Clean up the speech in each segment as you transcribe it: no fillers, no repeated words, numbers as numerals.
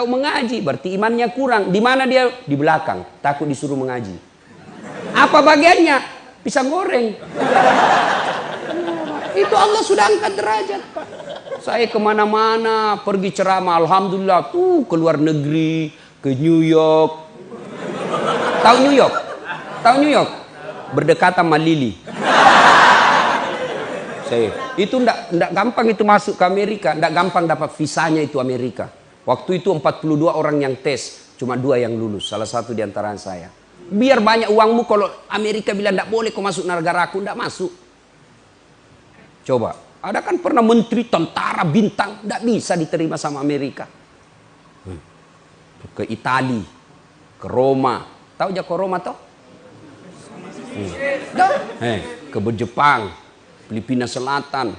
mengaji, berarti imannya kurang. Di mana dia? Di belakang, takut disuruh mengaji. Apa bagiannya? Pisang goreng. Itu Allah sudah angkat derajat, Pak. Saya kemana-mana, pergi ceramah, alhamdulillah, tuh ke luar negeri, ke New York. Tahu New York? Tahu New York? Berdekatan sama Lili. Itu ndak gampang itu masuk ke Amerika, ndak gampang dapat visanya itu Amerika. Waktu itu 42 orang yang tes, cuma 2 yang lulus, salah satu di antara saya. Biar banyak uangmu, kalau Amerika bilang ndak boleh kau masuk negara aku, ndak masuk. Coba, ada kan pernah menteri tentara bintang, ndak bisa diterima sama Amerika. Ke Itali, ke Roma, tahu aja ke Roma toh? Ke Jepang, Filipina Selatan,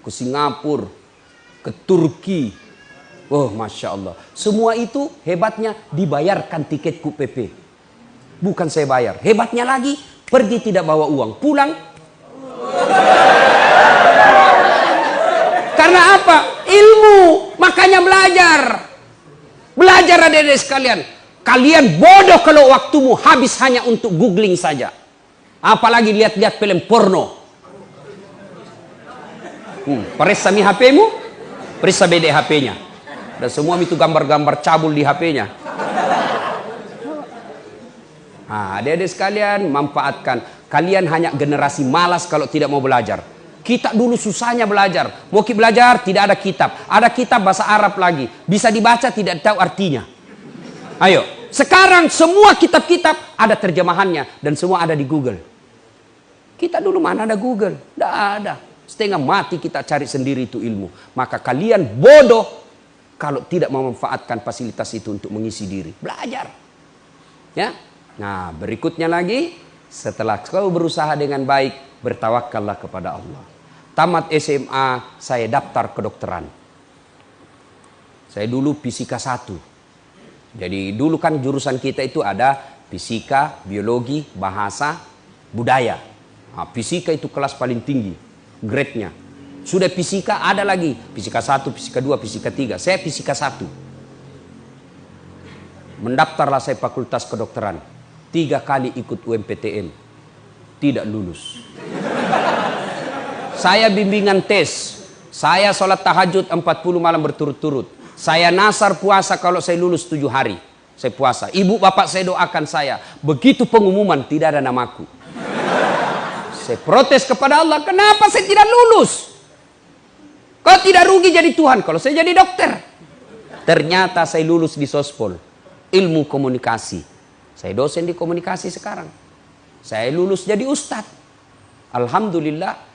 ke Singapura, ke Turki. Oh, Masya Allah. Semua itu hebatnya dibayarkan tiketku PP. Bukan saya bayar. Hebatnya lagi, pergi tidak bawa uang. Pulang. Karena apa? Ilmu. Makanya belajar. Belajar adik-adik sekalian. Kalian bodoh kalau waktumu habis hanya untuk googling saja. Apalagi lihat-lihat film porno. Periksa mi HP-mu, periksa BD HP-nya. Dan semua itu gambar-gambar cabul di HP-nya. Nah, adik-adik sekalian, manfaatkan. Kalian hanya generasi malas kalau tidak mau belajar. Kita dulu susahnya belajar. Mau belajar, tidak ada kitab. Ada kitab bahasa Arab lagi. Bisa dibaca, tidak tahu artinya. Ayo, sekarang semua kitab-kitab ada terjemahannya. Dan semua ada di Google. Kita dulu mana ada Google? Tidak ada. Setengah mati kita cari sendiri itu ilmu. Maka kalian bodoh kalau tidak memanfaatkan fasilitas itu untuk mengisi diri. Belajar. Ya. Nah, berikutnya lagi, setelah kau berusaha dengan baik, bertawakallah kepada Allah. Tamat SMA, saya daftar kedokteran. Saya dulu fisika 1. Jadi dulu kan jurusan kita itu ada fisika, biologi, bahasa, budaya. Nah, fisika itu kelas paling tinggi, grade-nya. Sudah fisika ada lagi, fisika 1, fisika 2, fisika 3. Saya fisika 1. Mendaftarlah saya fakultas kedokteran. 3 kali ikut UMPTN. Tidak lulus. Saya bimbingan tes. Saya sholat tahajud 40 malam berturut-turut. Saya nasar puasa kalau saya lulus 7 hari. Saya puasa. Ibu bapak saya doakan saya. Begitu pengumuman tidak ada namaku. Saya protes kepada Allah. Kenapa saya tidak lulus? Kau tidak rugi jadi Tuhan kalau saya jadi dokter. Ternyata saya lulus di Sospol. Ilmu komunikasi. Saya dosen di komunikasi sekarang. Saya lulus jadi ustadz. Alhamdulillah.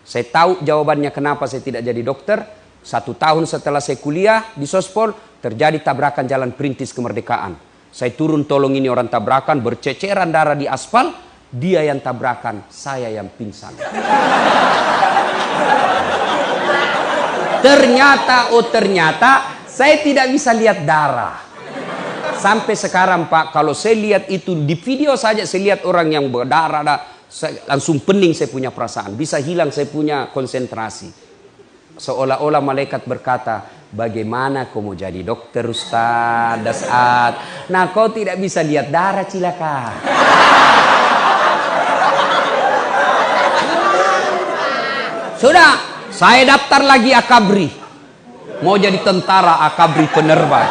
Saya tahu jawabannya kenapa saya tidak jadi dokter. 1 tahun setelah saya kuliah di Sospol, terjadi tabrakan jalan perintis kemerdekaan. Saya turun tolong ini orang tabrakan, berceceran darah di aspal. Dia yang tabrakan, saya yang pingsan. Ternyata saya tidak bisa lihat darah. Sampai sekarang Pak, kalau saya lihat itu di video saja, saya lihat orang yang berdarah, langsung pening saya punya perasaan. Bisa hilang saya punya konsentrasi. Seolah-olah malaikat berkata, bagaimana kau mau jadi dokter Ustaz Dasat? Nah kau tidak bisa lihat darah cilaka. Sudah, saya daftar lagi Akabri. Mau jadi tentara Akabri penerbang.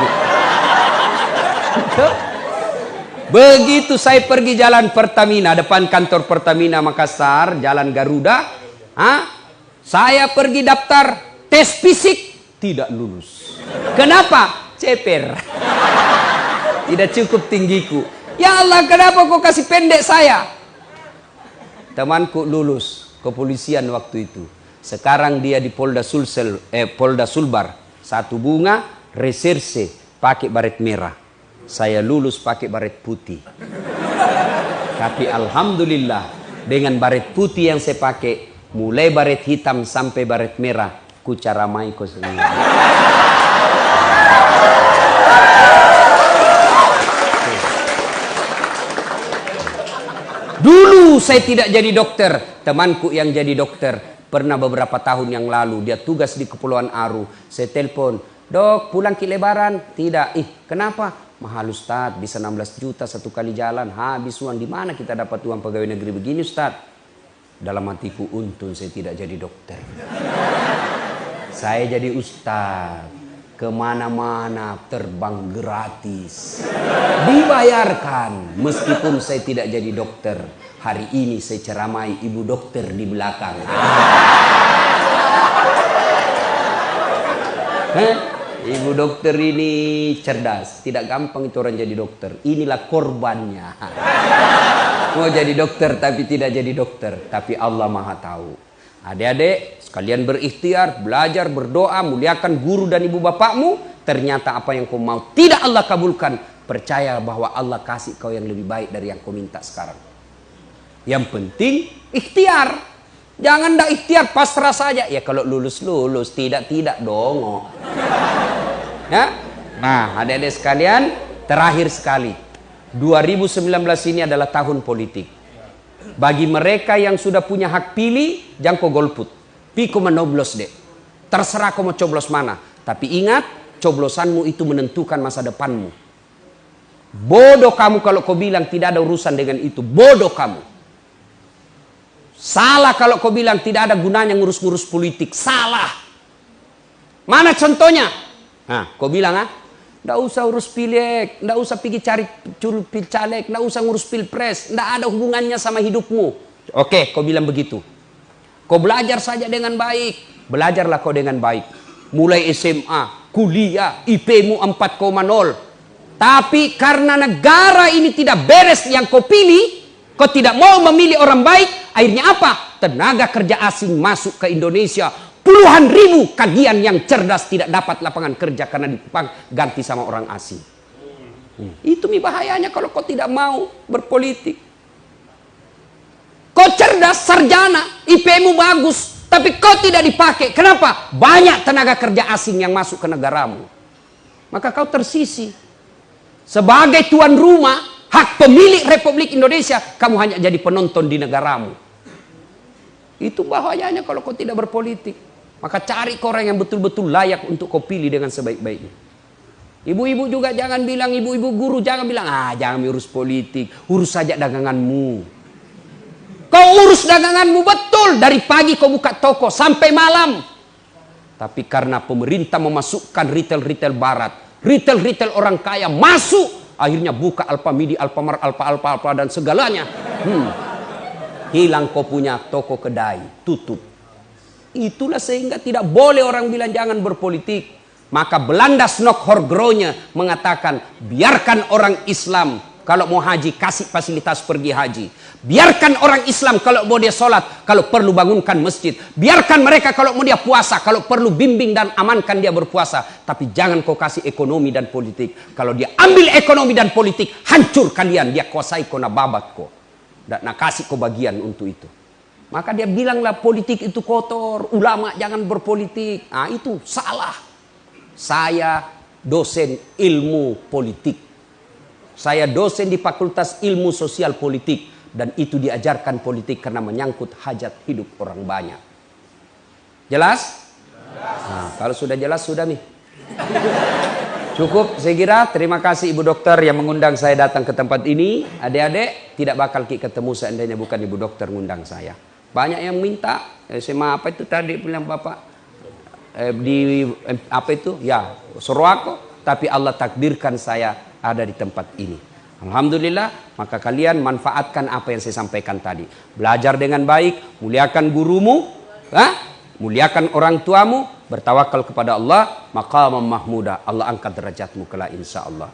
Begitu saya pergi jalan Pertamina, depan kantor Pertamina Makassar, jalan Garuda. Saya pergi daftar tes fisik, tidak lulus. Kenapa? Ceper. Tidak cukup tinggiku. Ya Allah, kenapa kau kasih pendek saya? Temanku lulus kepolisian waktu itu. Sekarang dia di Polda Sulbar. 1 bunga, reserse, pakai baret merah. Saya lulus pakai baret putih. Tapi alhamdulillah, dengan baret putih yang saya pakai, mulai baret hitam sampai baret merah, ku caramai ko sendiri. Dulu saya tidak jadi dokter. Temanku yang jadi dokter pernah beberapa tahun yang lalu, dia tugas di Kepulauan Aru. Saya telepon, Dok, pulang ke Lebaran? Tidak. Kenapa? Mahal Ustaz, bisa 16 juta satu kali jalan, habis uang. Di mana kita dapat uang pegawai negeri begini Ustaz? Dalam hatiku, untung saya tidak jadi dokter. Saya jadi ustaz. Kemana-mana terbang gratis. Dibayarkan. Meskipun saya tidak jadi dokter. Hari ini saya ceramai ibu dokter di belakang. Ibu dokter ini cerdas. Tidak gampang itu orang jadi dokter. Inilah korbannya. Mau jadi dokter tapi tidak jadi dokter. Tapi Allah Maha tahu. Adik-adik sekalian berikhtiar, belajar, berdoa, muliakan guru dan ibu bapakmu. Ternyata apa yang kau mau tidak Allah kabulkan. Percaya bahwa Allah kasih kau yang lebih baik dari yang kau minta sekarang. Yang penting ikhtiar. Jangan dah ikhtiar pasrah saja. Ya kalau lulus, tidak dong. Ya? Nah, adik-adik sekalian, terakhir sekali. 2019 ini adalah tahun politik. Bagi mereka yang sudah punya hak pilih, jangan kau golput. Piko menoblos deh. Terserah kau mau coblos mana. Tapi ingat, coblosanmu itu menentukan masa depanmu. Bodoh kamu kalau kau bilang tidak ada urusan dengan itu. Bodoh kamu. Salah kalau kau bilang tidak ada gunanya ngurus-ngurus politik. Salah. Mana contohnya? Nah, kau bilang nggak usah urus pileg, nggak usah pergi cari caleg, nggak usah ngurus pilpres, nggak ada hubungannya sama hidupmu. Oke, kau bilang begitu. Kau belajar saja dengan baik. Belajarlah kau dengan baik. Mulai SMA, kuliah, IP-mu 4,0. Tapi karena negara ini tidak beres yang kau pilih, kau tidak mau memilih orang baik, akhirnya apa? Tenaga kerja asing masuk ke Indonesia. Puluhan ribu kagian yang cerdas tidak dapat lapangan kerja karena diganti sama orang asing. Itu bahayanya kalau kau tidak mau berpolitik. Kau cerdas, sarjana, IP-mu bagus, tapi kau tidak dipakai. Kenapa? Banyak tenaga kerja asing yang masuk ke negaramu. Maka kau tersisi. Sebagai tuan rumah, hak pemilik Republik Indonesia, kamu hanya jadi penonton di negaramu. Itu bahayanya kalau kau tidak berpolitik. Maka cari orang yang betul-betul layak untuk kau pilih dengan sebaik-baiknya. Ibu-ibu juga jangan bilang, ibu-ibu guru jangan bilang, jangan urus politik, urus saja daganganmu. Kau urus daganganmu betul, dari pagi kau buka toko sampai malam. Tapi karena pemerintah memasukkan retail-retail barat, retail-retail orang kaya masuk, akhirnya buka Alfamidi, Alfamart, Alfa dan segalanya. Hilang kau punya toko kedai, tutup. Itulah sehingga tidak boleh orang bilang jangan berpolitik. Maka Belanda Snok-Horgronya mengatakan biarkan orang Islam kalau mau haji kasih fasilitas pergi haji. Biarkan orang Islam kalau mau dia sholat, kalau perlu bangunkan masjid. Biarkan mereka kalau mau dia puasa, kalau perlu bimbing dan amankan dia berpuasa. Tapi jangan kau kasih ekonomi dan politik. Kalau dia ambil ekonomi dan politik, hancur kalian. Dia kuasai kau na babat kau. Dan nak kasih kau bagian untuk itu. Maka dia bilanglah politik itu kotor, ulama jangan berpolitik. Itu salah. Saya dosen ilmu politik. Saya dosen di Fakultas Ilmu Sosial Politik. Dan itu diajarkan politik karena menyangkut hajat hidup orang banyak. Jelas? Nah, kalau sudah jelas, sudah nih. Cukup saya kira. Terima kasih Ibu Dokter yang mengundang saya datang ke tempat ini. Adik-adik tidak bakal ketemu seandainya bukan Ibu Dokter mengundang saya. Banyak yang minta, SMA apa itu tadi bilang Bapak, apa itu? Ya, Sorowako. Tapi Allah takdirkan saya ada di tempat ini. Alhamdulillah, maka kalian manfaatkan apa yang saya sampaikan tadi. Belajar dengan baik, muliakan gurumu, muliakan orang tuamu, bertawakal kepada Allah, maqamam mahmuda. Allah angkat derajatmu kelak insya Allah.